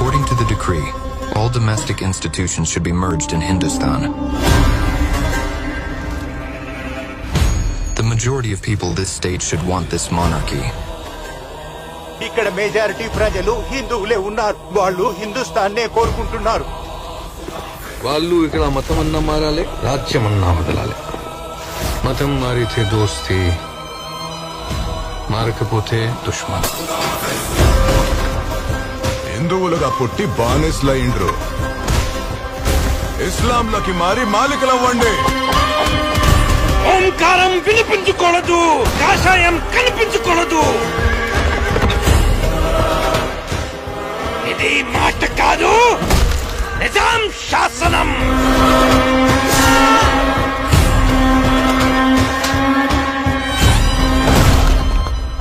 According to the decree, all domestic institutions should be merged in Hindustan. The majority of people this state should want this monarchy. ఇక్కడ majority ప్రజలు హిందువులే ఉన్నారు. వాళ్ళు హిందుస్థాన్నే కోరుకుంటున్నారు. వాళ్ళు ఇక్కడ మతం అన్నా మారాలి, రాజ్యం అన్నా వదలాలి. మతం మారితే దోస్తి, మారకపోతే దుష్మన్. హిందువులుగా పుట్టి బానిసలైండ్రు, ఇస్లాంలోకి మారి మాలికలవ్వండి. ఓంకారం వినిపించకూడదు, కాషాయం కనిపించకూడదు. ఇది మాట కాదు, నిజాం శాసనం.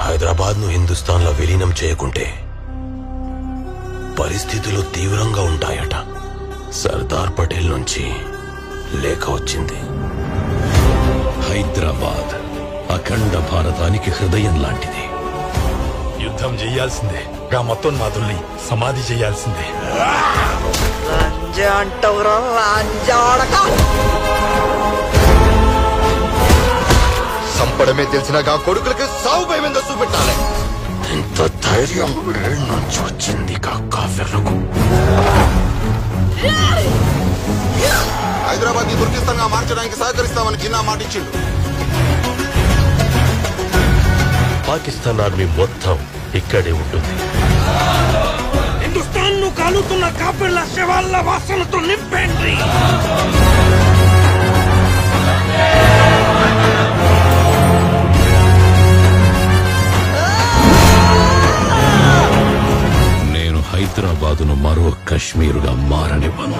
హైదరాబాద్ ను హిందుస్థాన్ లో విలీనం చేయకుంటే పరిస్థితులు తీవ్రంగా ఉంటాయట. సర్దార్ పటేల్ నుంచి లేఖ వచ్చింది. హైదరాబాద్ అఖండ భారతానికి హృదయం లాంటిది. యుద్ధం చేయాల్సిందే, మతోన్మాదుల్ని సమాధి చేయాల్సిందే. సంపడమే తెలిసిన కొడుకులకి సాగు భయమేందో చూపెట్టాలి. ఎంత ధైర్యం నుంచి వచ్చింది కాఫీర్లకు. హైదరాబాద్ ని తుర్కిస్తాన్గా మార్చడానికి సహకరిస్తామని జిన్నా మాటిచ్చిండు. పాకిస్తాన్ ఆర్మీ మొత్తం ఇక్కడే ఉంటుంది. హిందుస్థాన్ ను కాలుతున్న కాఫీర్ల శవాల వాసనతో నింపండి. నేను హైదరాబాదును మరో కశ్మీరుగా మారనివ్వను.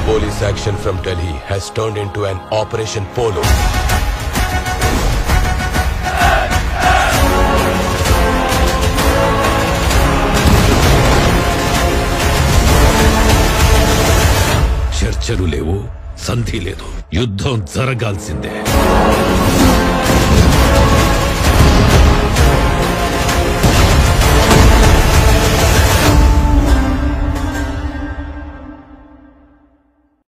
Police action from Delhi has turned into an Operation Polo. చర్చలు లేవు, సంధి లేదు, యుద్ధం జరగాల్సిందే.